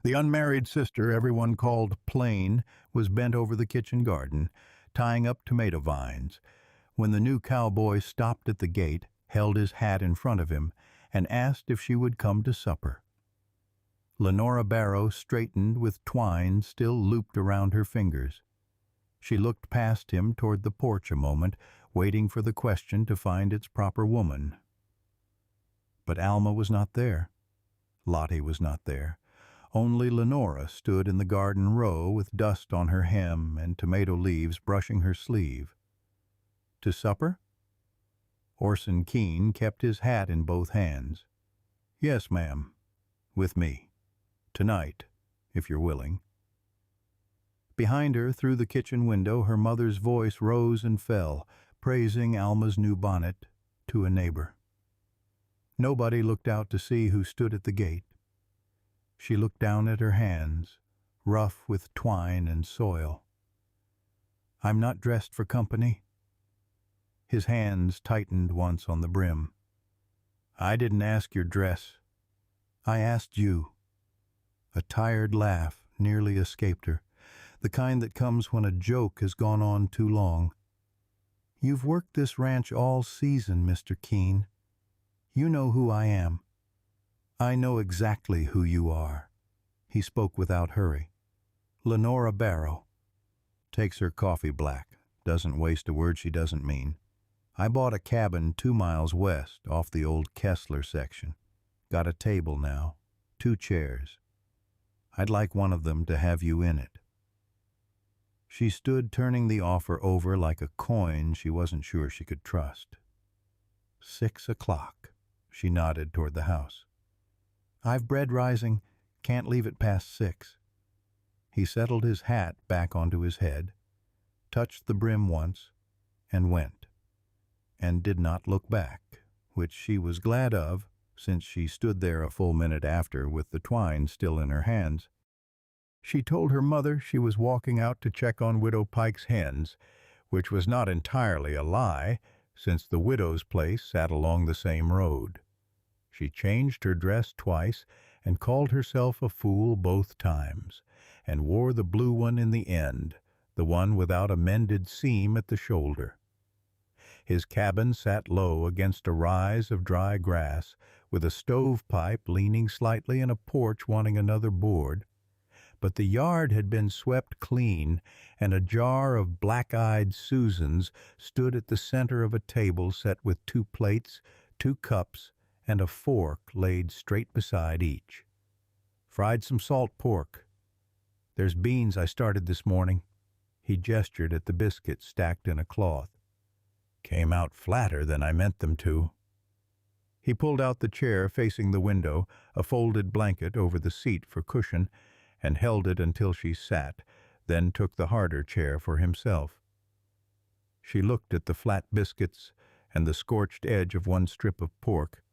The unmarried sister everyone called Plain was bent over the kitchen garden, tying up tomato vines, when the new cowboy stopped at the gate, held his hat in front of him, and asked if she would come to supper. Lenora Barrow straightened with twine still looped around her fingers. She looked past him toward the porch a moment, waiting for the question to find its proper woman. But Alma was not there. Lottie was not there. Only Lenora stood in the garden row with dust on her hem and tomato leaves brushing her sleeve. To supper? Orson Keene kept his hat in both hands. Yes, ma'am. With me. Tonight, if you're willing. Behind her, through the kitchen window, her mother's voice rose and fell, praising Alma's new bonnet to a neighbor. Nobody looked out to see who stood at the gate. She looked down at her hands, rough with twine and soil. I'm not dressed for company. His hands tightened once on the brim. I didn't ask your dress. I asked you. A tired laugh nearly escaped her, the kind that comes when a joke has gone on too long. You've worked this ranch all season, Mr. Keene. You know who I am. I know exactly who you are. He spoke without hurry. Lenora Barrow. Takes her coffee black. Doesn't waste a word she doesn't mean. I bought a cabin 2 miles west, off the old Kessler section. Got a table now. 2 chairs. I'd like one of them to have you in it. She stood turning the offer over like a coin she wasn't sure she could trust. 6 o'clock. She nodded toward the house. I've bread rising. Can't leave it past 6. He settled his hat back onto his head, touched the brim once, and went, and did not look back, which she was glad of, since she stood there a full minute after with the twine still in her hands. She told her mother she was walking out to check on Widow Pike's hens, which was not entirely a lie, since the widow's place sat along the same road. She changed her dress twice and called herself a fool both times, and wore the blue one in the end, the one without a mended seam at the shoulder. His cabin sat low against a rise of dry grass, with a stovepipe leaning slightly and a porch wanting another board. But the yard had been swept clean, and a jar of black-eyed Susans stood at the center of a table set with 2 plates, 2 cups, and a fork laid straight beside each. Fried some salt pork. There's beans I started this morning. He gestured at the biscuits stacked in a cloth. Came out flatter than I meant them to. He pulled out the chair facing the window, a folded blanket over the seat for cushion, and held it until she sat, then took the harder chair for himself. She looked at the flat biscuits and the scorched edge of one strip of pork,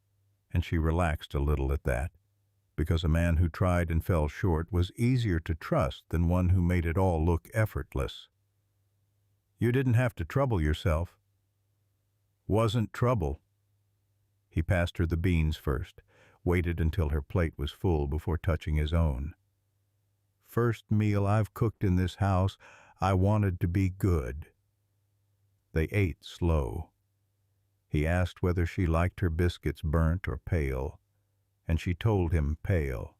and she relaxed a little at that, because a man who tried and fell short was easier to trust than one who made it all look effortless. You didn't have to trouble yourself. Wasn't trouble. He passed her the beans first, waited until her plate was full before touching his own. First meal I've cooked in this house, I wanted to be good. They ate slow. He asked whether she liked her biscuits burnt or pale, and she told him pale.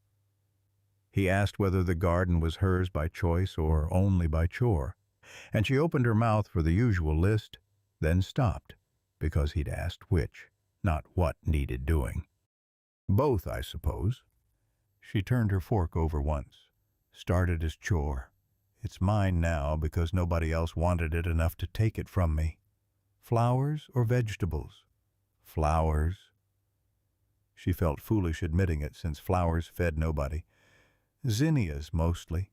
He asked whether the garden was hers by choice or only by chore, and she opened her mouth for the usual list, then stopped, because he'd asked which, not what needed doing. Both, I suppose. She turned her fork over once, started as chore. It's mine now because nobody else wanted it enough to take it from me. Flowers or vegetables? Flowers. She felt foolish admitting it, since flowers fed nobody. Zinnias, mostly.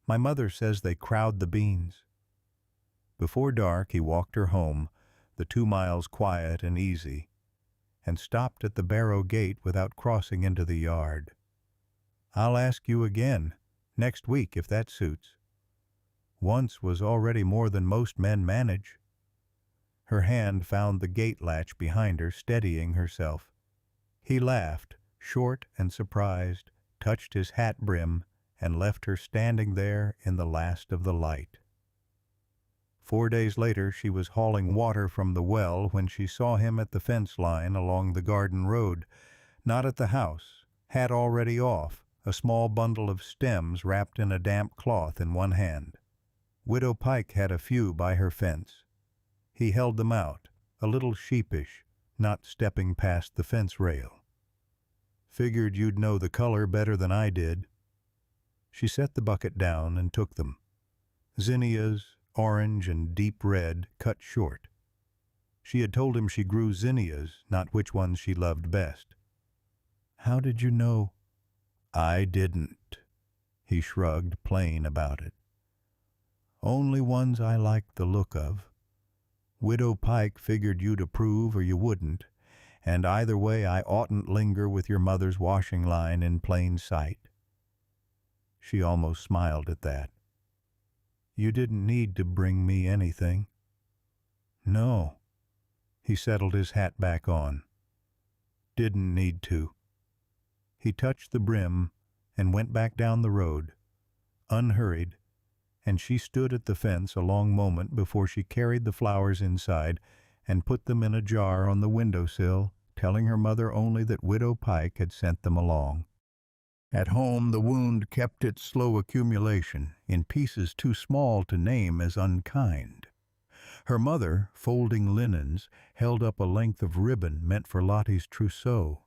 My mother says they crowd the beans. Before dark, he walked her home, the 2 miles quiet and easy, and stopped at the Barrow gate without crossing into the yard. I'll ask you again, next week, if that suits. Once was already more than most men manage. Her hand found the gate latch behind her, steadying herself. He laughed, short and surprised, touched his hat brim, and left her standing there in the last of the light. 4 days later she was hauling water from the well when she saw him at the fence line along the garden road, not at the house, hat already off, a small bundle of stems wrapped in a damp cloth in one hand. Widow Pike had a few by her fence. He held them out, a little sheepish, not stepping past the fence rail. "Figured you'd know the color better than I did." She set the bucket down and took them. Zinnias, orange and deep red, cut short. She had told him she grew zinnias, not which ones she loved best. "How did you know?" "I didn't." He shrugged, plain about it. "Only ones I liked the look of. Widow Pike figured you'd approve or you wouldn't, and either way I oughtn't linger with your mother's washing line in plain sight." She almost smiled at that. "You didn't need to bring me anything." "No." He settled his hat back on. "Didn't need to." He touched the brim and went back down the road, unhurried, and she stood at the fence a long moment before she carried the flowers inside and put them in a jar on the windowsill, telling her mother only that Widow Pike had sent them along. At home the wound kept its slow accumulation, in pieces too small to name as unkind. Her mother, folding linens, held up a length of ribbon meant for Lottie's trousseau.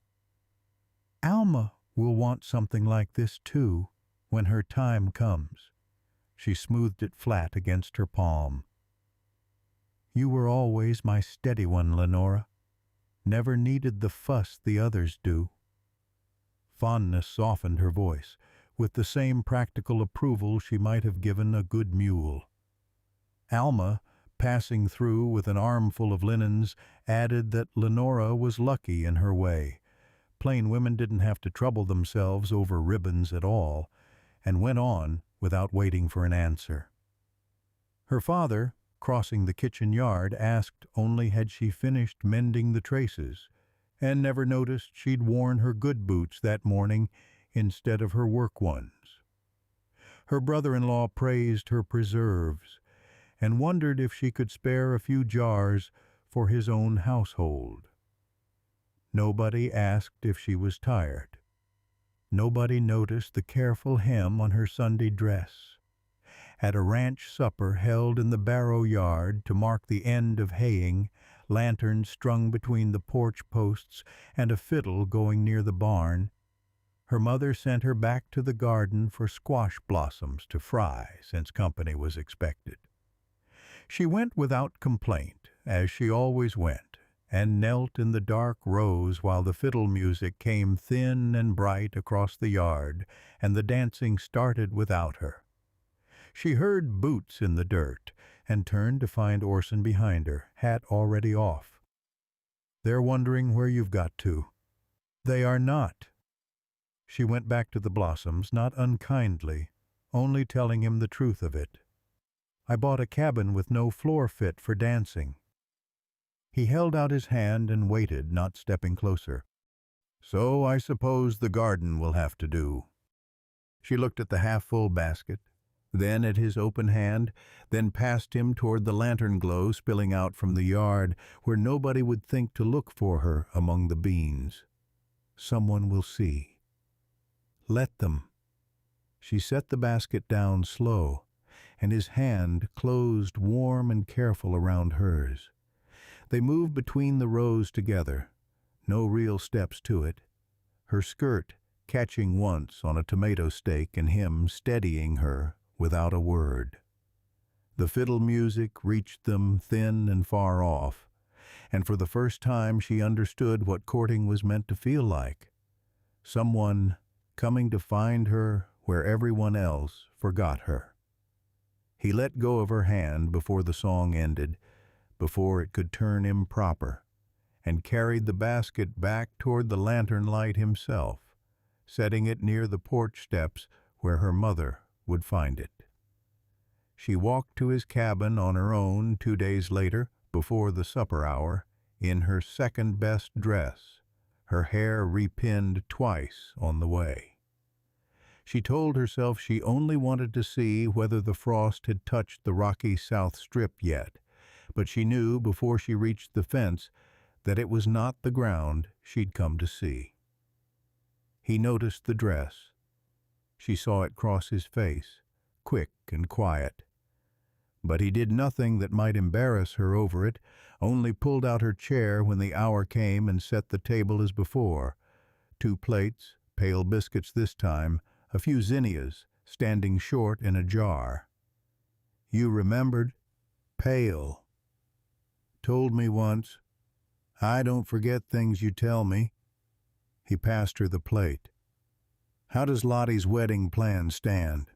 "Alma will want something like this too, when her time comes." She smoothed it flat against her palm. "You were always my steady one, Lenora. Never needed the fuss the others do." Fondness softened her voice, with the same practical approval she might have given a good mule. Alma, passing through with an armful of linens, added that Lenora was lucky in her way. Plain women didn't have to trouble themselves over ribbons at all, and went on without waiting for an answer. Her father, crossing the kitchen yard, asked only had she finished mending the traces, and never noticed she'd worn her good boots that morning instead of her work ones. Her brother-in-law praised her preserves, and wondered if she could spare a few jars for his own household. Nobody asked if she was tired. Nobody noticed the careful hem on her Sunday dress. At a ranch supper held in the Barrow yard to mark the end of haying, lanterns strung between the porch posts and a fiddle going near the barn, her mother sent her back to the garden for squash blossoms to fry, since company was expected. She went without complaint, as she always went, and knelt in the dark rows while the fiddle music came thin and bright across the yard, and the dancing started without her. She heard boots in the dirt, and turned to find Orson behind her, hat already off. "They're wondering where you've got to." "They are not." She went back to the blossoms, not unkindly, only telling him the truth of it. "I bought a cabin with no floor fit for dancing." He held out his hand and waited, not stepping closer. "So I suppose the garden will have to do." She looked at the half-full basket, then at his open hand, then past him toward the lantern glow spilling out from the yard, where nobody would think to look for her among the beans. "Someone will see." "Let them." She set the basket down slow, and his hand closed warm and careful around hers. They moved between the rows together, no real steps to it, her skirt catching once on a tomato stake and him steadying her without a word. The fiddle music reached them thin and far off, and for the first time she understood what courting was meant to feel like. Someone coming to find her where everyone else forgot her. He let go of her hand before the song ended, before it could turn improper, and carried the basket back toward the lantern light himself, setting it near the porch steps where her mother would find it. She walked to his cabin on her own 2 days later, before the supper hour, in her second-best dress, her hair repinned twice on the way. She told herself she only wanted to see whether the frost had touched the rocky south strip yet, but she knew before she reached the fence that it was not the ground she'd come to see. He noticed the dress. She saw it cross his face, quick and quiet. But he did nothing that might embarrass her over it, only pulled out her chair when the hour came and set the table as before. 2 plates, pale biscuits this time, a few zinnias, standing short in a jar. You remembered? Pale. Told me once. I don't forget things you tell me. He passed her the plate. How does Lottie's wedding plan stand?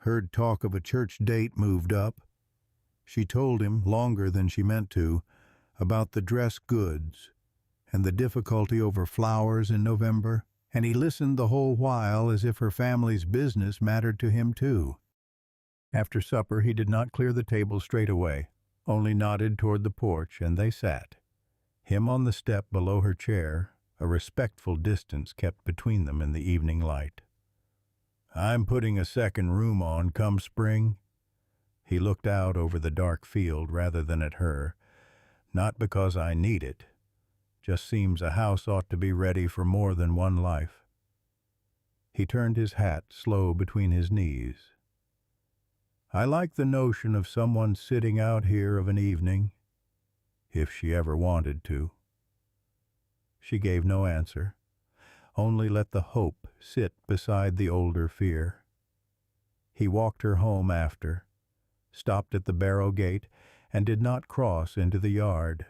Heard talk of a church date moved up. She told him, longer than she meant to, about the dress goods and the difficulty over flowers in November, and he listened the whole while as if her family's business mattered to him too. After supper he did not clear the table straight away, only nodded toward the porch, and they sat. Him on the step below her chair, a respectful distance kept between them in the evening light. I'm putting a second room on come spring. He looked out over the dark field rather than at her. Not because I need it. Just seems a house ought to be ready for more than one life. He turned his hat slow between his knees. I like the notion of someone sitting out here of an evening, if she ever wanted to. She gave no answer, only let the hope sit beside the older fear. He walked her home after, stopped at the Barrow gate, and did not cross into the yard.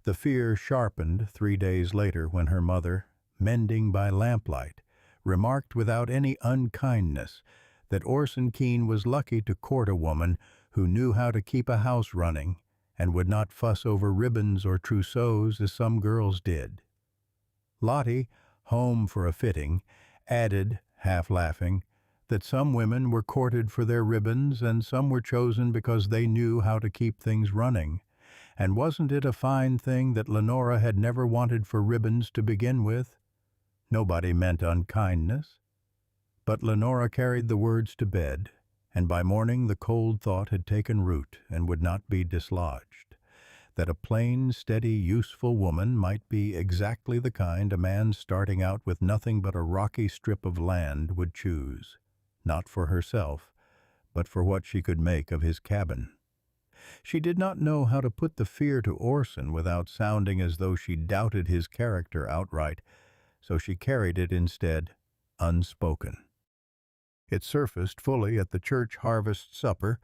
The fear sharpened 3 days later when her mother, mending by lamplight, remarked without any unkindness that Orson Keene was lucky to court a woman who knew how to keep a house running and would not fuss over ribbons or trousseaux as some girls did. Lottie, home for a fitting, added, half laughing, that some women were courted for their ribbons and some were chosen because they knew how to keep things running. And wasn't it a fine thing that Lenora had never wanted for ribbons to begin with? Nobody meant unkindness. But Lenora carried the words to bed, and by morning the cold thought had taken root and would not be dislodged, that a plain, steady, useful woman might be exactly the kind a man starting out with nothing but a rocky strip of land would choose, not for herself, but for what she could make of his cabin. She did not know how to put the fear to Orson without sounding as though she doubted his character outright, so she carried it instead, unspoken. It surfaced fully at the church harvest supper,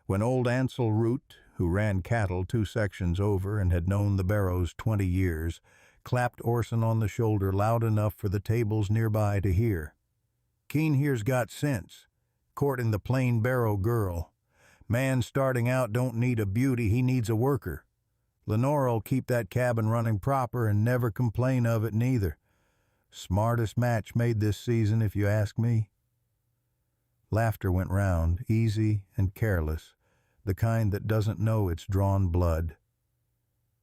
when old Ansel Root, who ran cattle 2 sections over and had known the Barrows 20 years, clapped Orson on the shoulder loud enough for the tables nearby to hear. Keene here's got sense, courting the plain Barrow girl. Man starting out don't need a beauty, he needs a worker. Lenora'll keep that cabin running proper and never complain of it neither. Smartest match made this season, if you ask me. Laughter went round, easy and careless, the kind that doesn't know it's drawn blood.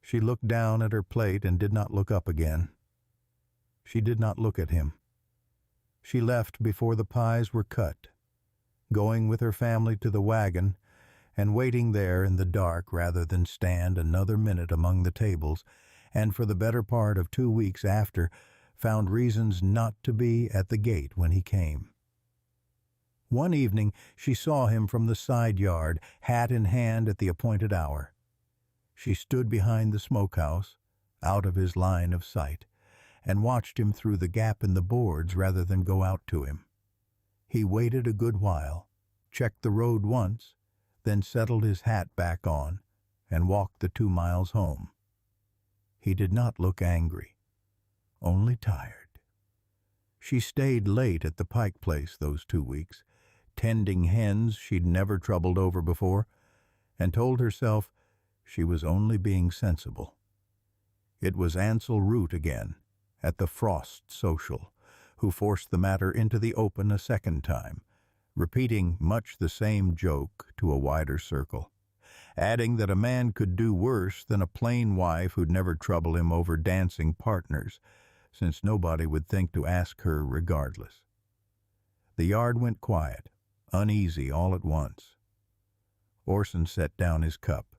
She looked down at her plate and did not look up again. She did not look at him. She left before the pies were cut, going with her family to the wagon, and waiting there in the dark rather than stand another minute among the tables, and for the better part of 2 weeks after, found reasons not to be at the gate when he came. One evening she saw him from the side yard, hat in hand at the appointed hour. She stood behind the smokehouse, out of his line of sight, and watched him through the gap in the boards rather than go out to him. He waited a good while, checked the road once, then settled his hat back on, and walked the 2 miles home. He did not look angry, only tired. She stayed late at the Pike place those 2 weeks, tending hens she'd never troubled over before, and told herself she was only being sensible. It was Ansel Root again, at the Frost social, who forced the matter into the open a second time, repeating much the same joke to a wider circle, adding that a man could do worse than a plain wife who'd never trouble him over dancing partners, since nobody would think to ask her regardless. The yard went quiet, uneasy all at once. Orson set down his cup.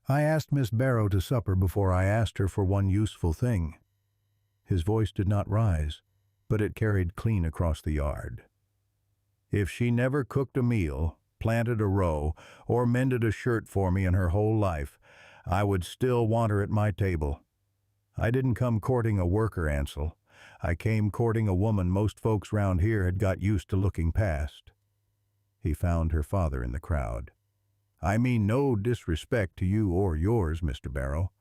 "I asked Miss Barrow to supper before I asked her for one useful thing." His voice did not rise, but it carried clean across the yard. "If she never cooked a meal, planted a row, or mended a shirt for me in her whole life, I would still want her at my table. I didn't come courting a worker, Ansel. I came courting a woman most folks round here had got used to looking past." He found her father in the crowd. "I mean no disrespect to you or yours, Mr. Barrow,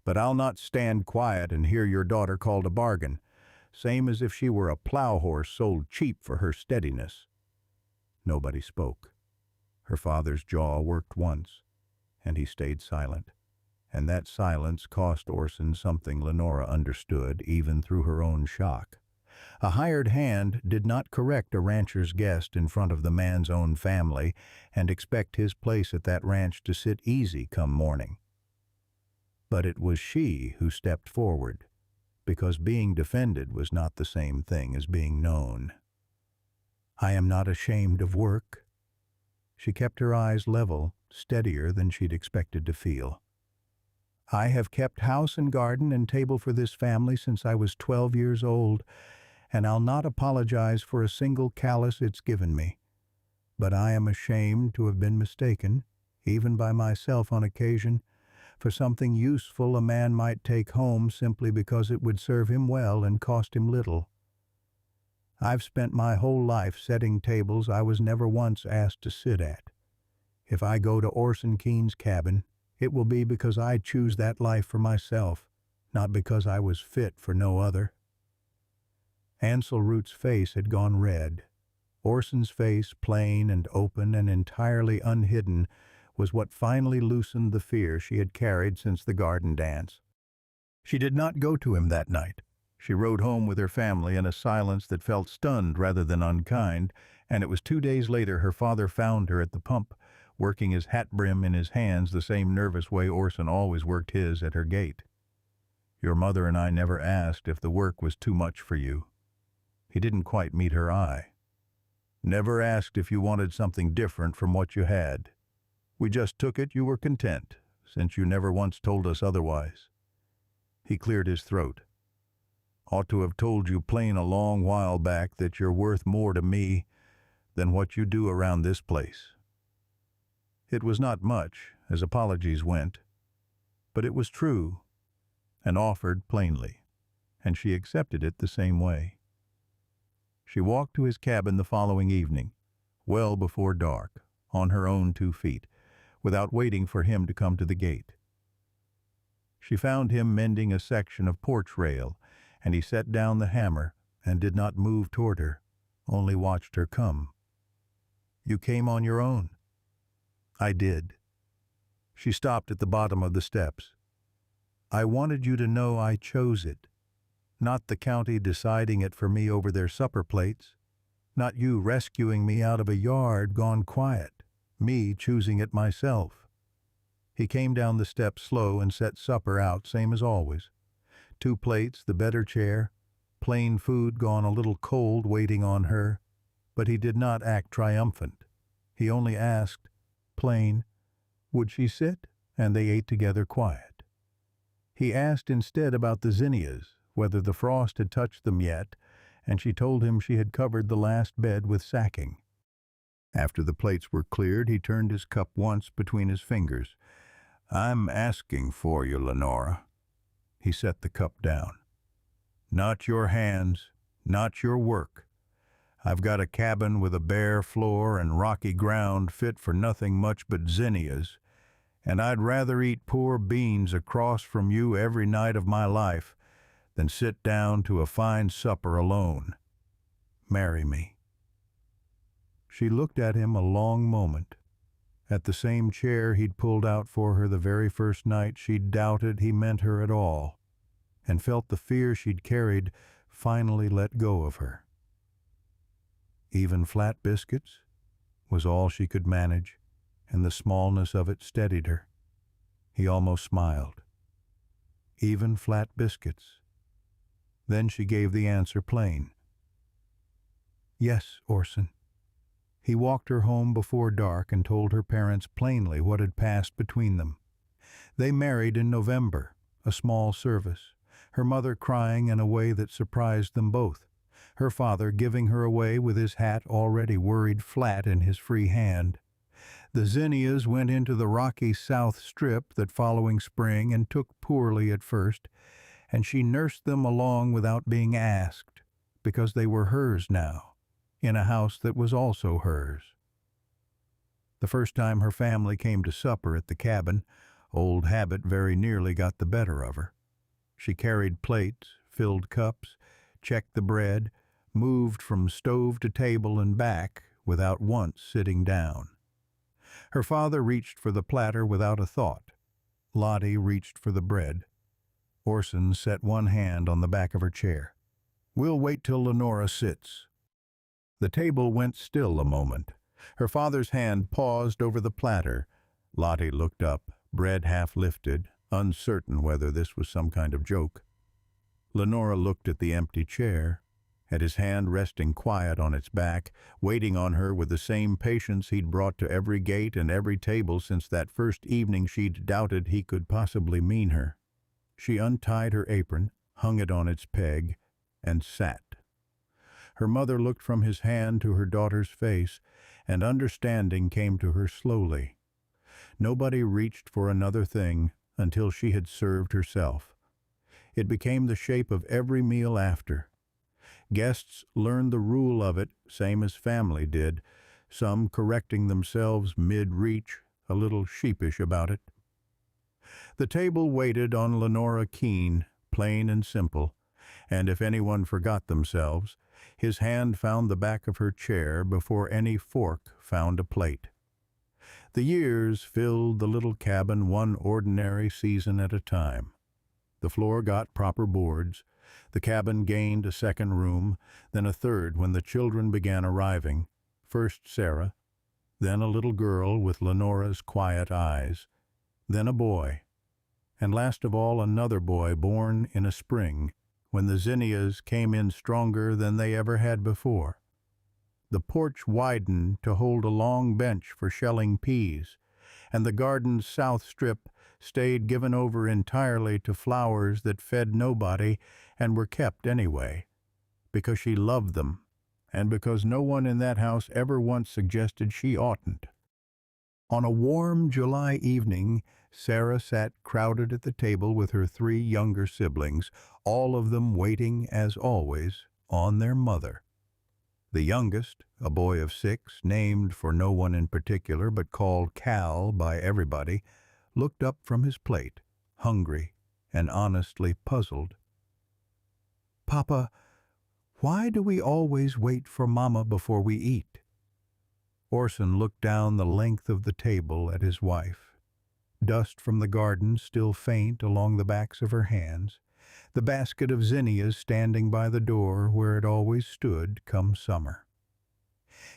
but I'll not stand quiet and hear your daughter called a bargain, same as if she were a plow horse sold cheap for her steadiness." Nobody spoke. Her father's jaw worked once, and he stayed silent. And that silence cost Orson something Lenora understood, even through her own shock. A hired hand did not correct a rancher's guest in front of the man's own family and expect his place at that ranch to sit easy come morning. But it was she who stepped forward, because being defended was not the same thing as being known. "I am not ashamed of work." She kept her eyes level, steadier than she'd expected to feel. "I have kept house and garden and table for this family since I was 12 years old, and I'll not apologize for a single callus it's given me. But I am ashamed to have been mistaken, even by myself on occasion, for something useful a man might take home simply because it would serve him well and cost him little. I've spent my whole life setting tables I was never once asked to sit at. If I go to Orson Keene's cabin, it will be because I choose that life for myself, not because I was fit for no other." Ansel Root's face had gone red. Orson's face, plain and open and entirely unhidden, was what finally loosened the fear she had carried since the garden dance. She did not go to him that night. She rode home with her family in a silence that felt stunned rather than unkind, and it was 2 days later her father found her at the pump, working his hat brim in his hands the same nervous way Orson always worked his at her gate. "Your mother and I never asked if the work was too much for you." He didn't quite meet her eye. "Never asked if you wanted something different from what you had. We just took it you were content, since you never once told us otherwise." He cleared his throat. "Ought to have told you plain a long while back that you're worth more to me than what you do around this place." It was not much, as apologies went, but it was true, and offered plainly, and she accepted it the same way. She walked to his cabin the following evening, well before dark, on her own 2 feet, without waiting for him to come to the gate. She found him mending a section of porch rail, and he set down the hammer and did not move toward her, only watched her come. "You came on your own." "I did." She stopped at the bottom of the steps. "I wanted you to know I chose it. Not the county deciding it for me over their supper plates. Not you rescuing me out of a yard gone quiet. Me choosing it myself." He came down the steps slow and set supper out, same as always. 2 plates, the better chair, plain food gone a little cold waiting on her, but he did not act triumphant. He only asked, plain, would she sit, and they ate together quiet. He asked instead about the zinnias, whether the frost had touched them yet, and she told him she had covered the last bed with sacking. After the plates were cleared, he turned his cup once between his fingers. "I'm asking for you, Lenora." He set the cup down. "Not your hands, not your work. I've got a cabin with a bare floor and rocky ground fit for nothing much but zinnias, and I'd rather eat poor beans across from you every night of my life than sit down to a fine supper alone. Marry me." She looked at him a long moment, at the same chair he'd pulled out for her the very first night she'd doubted he meant her at all, and felt the fear she'd carried finally let go of her. Even flat biscuits was all she could manage, and the smallness of it steadied her. He almost smiled. Even flat biscuits. Then she gave the answer plain. Yes, Orson. He walked her home before dark and told her parents plainly what had passed between them. They married in November, a small service, her mother crying in a way that surprised them both, her father giving her away with his hat already worried flat in his free hand. The zinnias went into the rocky south strip that following spring and took poorly at first, and she nursed them along without being asked, because they were hers now, in a house that was also hers. The first time her family came to supper at the cabin, old habit very nearly got the better of her. She carried plates, filled cups, checked the bread, moved from stove to table and back without once sitting down. Her father reached for the platter without a thought. Lottie reached for the bread. Orson set one hand on the back of her chair. "We'll wait till Lenora sits." The table went still a moment. Her father's hand paused over the platter. Lottie looked up, bread half lifted, uncertain whether this was some kind of joke. Lenora looked at the empty chair, at his hand resting quiet on its back, waiting on her with the same patience he'd brought to every gate and every table since that first evening she'd doubted he could possibly mean her. She untied her apron, hung it on its peg, and sat. Her mother looked from his hand to her daughter's face, and understanding came to her slowly. Nobody reached for another thing until she had served herself. It became the shape of every meal after. Guests learned the rule of it, same as family did, some correcting themselves mid-reach, a little sheepish about it. The table waited on Lenora Keene, plain and simple, and if anyone forgot themselves, his hand found the back of her chair before any fork found a plate. The years filled the little cabin one ordinary season at a time. The floor got proper boards. The cabin gained a second room, then a third when the children began arriving. First Sarah, then a little girl with Lenora's quiet eyes, then a boy, and last of all another boy born in a spring when the zinnias came in stronger than they ever had before. The porch widened to hold a long bench for shelling peas, and the garden's south strip stayed given over entirely to flowers that fed nobody and were kept anyway, because she loved them, and because no one in that house ever once suggested she oughtn't. On a warm July evening, Sarah sat crowded at the table with her three younger siblings, all of them waiting, as always, on their mother. The youngest, a boy of 6, named for no one in particular but called Cal by everybody, looked up from his plate, hungry and honestly puzzled. "Papa, why do we always wait for Mama before we eat?" Orson looked down the length of the table at his wife. Dust from the garden still faint along the backs of her hands, the basket of zinnias standing by the door where it always stood come summer.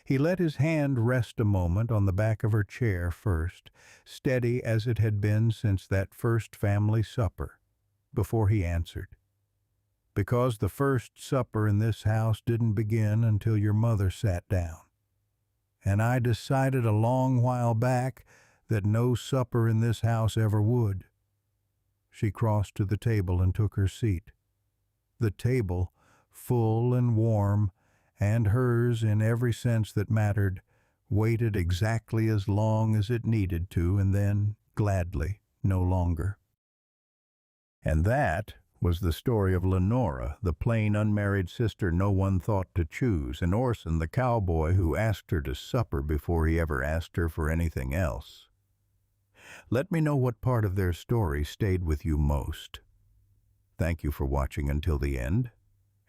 He let his hand rest a moment on the back of her chair first, steady as it had been since that first family supper, before he answered. "Because the first supper in this house didn't begin until your mother sat down. And I decided a long while back that no supper in this house ever would." She crossed to the table and took her seat. The table, full and warm, and hers in every sense that mattered, waited exactly as long as it needed to, and then, gladly, no longer. And that was the story of Lenora, the plain unmarried sister no one thought to choose, and Orson, the cowboy who asked her to supper before he ever asked her for anything else. Let me know what part of their story stayed with you most. Thank you for watching until the end,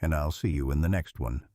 and I'll see you in the next one.